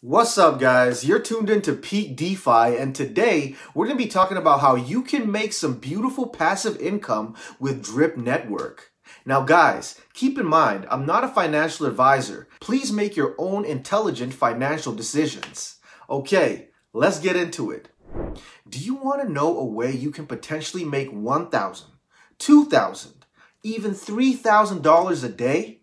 What's up, guys? You're tuned into Peakdefi, and today we're going to be talking about how you can make some beautiful passive income with Drip Network. Now, guys, keep in mind, I'm not a financial advisor. Please make your own intelligent financial decisions. Okay, let's get into it. Do you want to know a way you can potentially make $1,000, $2,000, even $3,000 a day?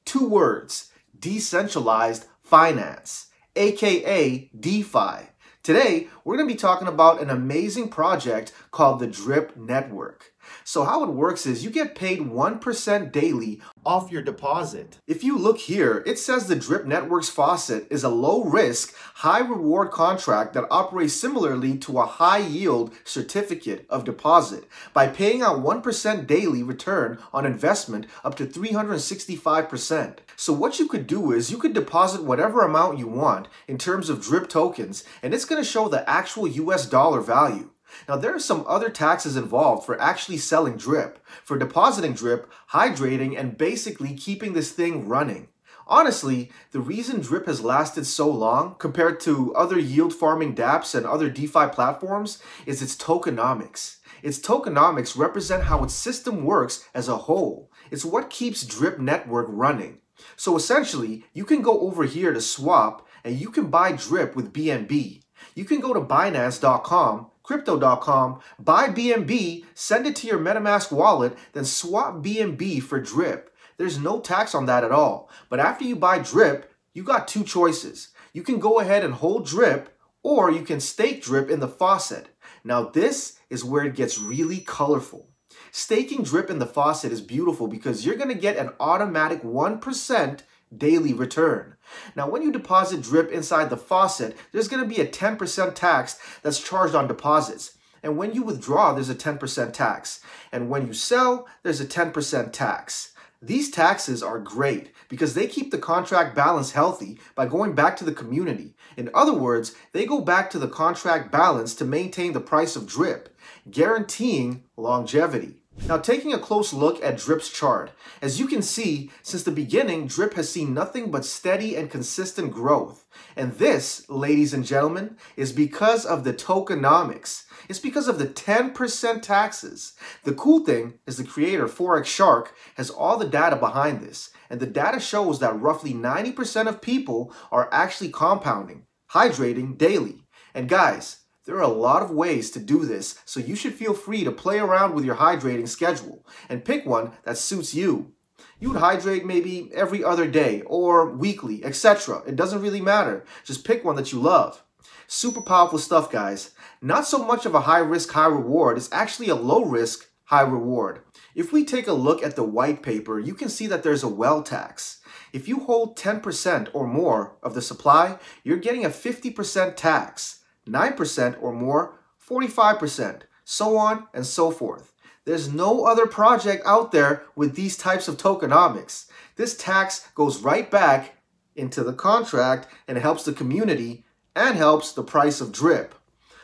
2 words: decentralized finance, aka DeFi. Today, we're going to be talking about an amazing project called the Drip Network. So how it works is you get paid 1% daily off your deposit. If you look here, it says the Drip Network's Faucet is a low-risk, high-reward contract that operates similarly to a high-yield certificate of deposit by paying out 1% daily return on investment up to 365%. So what you could do is you could deposit whatever amount you want in terms of Drip tokens, and it's going to show the actual US dollar value. Now, there are some other taxes involved for actually selling Drip, for depositing Drip, hydrating, and basically keeping this thing running. Honestly, the reason Drip has lasted so long compared to other yield farming dApps and other DeFi platforms is its tokenomics. Its tokenomics represent how its system works as a whole. It's what keeps Drip Network running. So essentially, you can go over here to swap and you can buy Drip with BNB. You can go to Binance.com, Crypto.com, buy BNB, send it to your MetaMask wallet, then swap BNB for Drip. There's no tax on that at all. But after you buy Drip, you got 2 choices. You can go ahead and hold Drip, or you can stake Drip in the Faucet. Now this is where it gets really colorful. Staking Drip in the Faucet is beautiful because you're going to get an automatic 1% daily return. Now, when you deposit Drip inside the Faucet, there's going to be a 10% tax that's charged on deposits. And when you withdraw, there's a 10% tax. And when you sell, there's a 10% tax. These taxes are great because they keep the contract balance healthy by going back to the community. In other words, they go back to the contract balance to maintain the price of Drip, guaranteeing longevity. Now, taking a close look at Drip's chart, as you can see, since the beginning, Drip has seen nothing but steady and consistent growth. And this, ladies and gentlemen, is because of the tokenomics. It's because of the 10% taxes. The cool thing is the creator, Forex Shark, has all the data behind this. And the data shows that roughly 90% of people are actually compounding, hydrating daily. And guys, there are a lot of ways to do this, so you should feel free to play around with your hydrating schedule and pick one that suits you. You would hydrate maybe every other day or weekly, etc. It doesn't really matter. Just pick one that you love. Super powerful stuff, guys. Not so much of a high risk, high reward. It's actually a low risk, high reward. If we take a look at the white paper, you can see that there's a well tax. If you hold 10% or more of the supply, you're getting a 50% tax. 9% or more, 45%, so on and so forth. There's no other project out there with these types of tokenomics. This tax goes right back into the contract and helps the community and helps the price of Drip.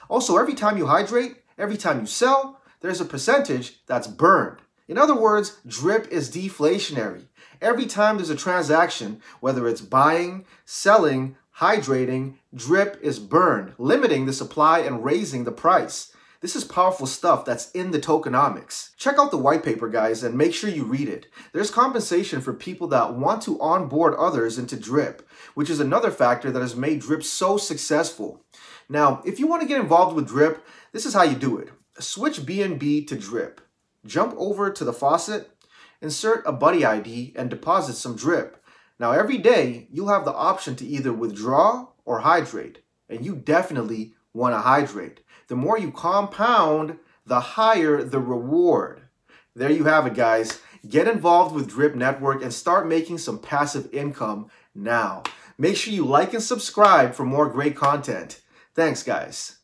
Also, every time you hydrate, every time you sell, there's a percentage that's burned. In other words, Drip is deflationary. Every time there's a transaction, whether it's buying, selling, hydrating, Drip is burned, limiting the supply and raising the price. This is powerful stuff that's in the tokenomics. Check out the white paper, guys, and make sure you read it. There's compensation for people that want to onboard others into Drip, which is another factor that has made Drip so successful. Now, if you want to get involved with Drip, this is how you do it. Switch BNB to Drip. Jump over to the Faucet, insert a buddy ID, and deposit some Drip. Now, every day, you'll have the option to either withdraw or hydrate, and you definitely want to hydrate. The more you compound, the higher the reward. There you have it, guys. Get involved with Drip Network and start making some passive income now. Make sure you like and subscribe for more great content. Thanks, guys.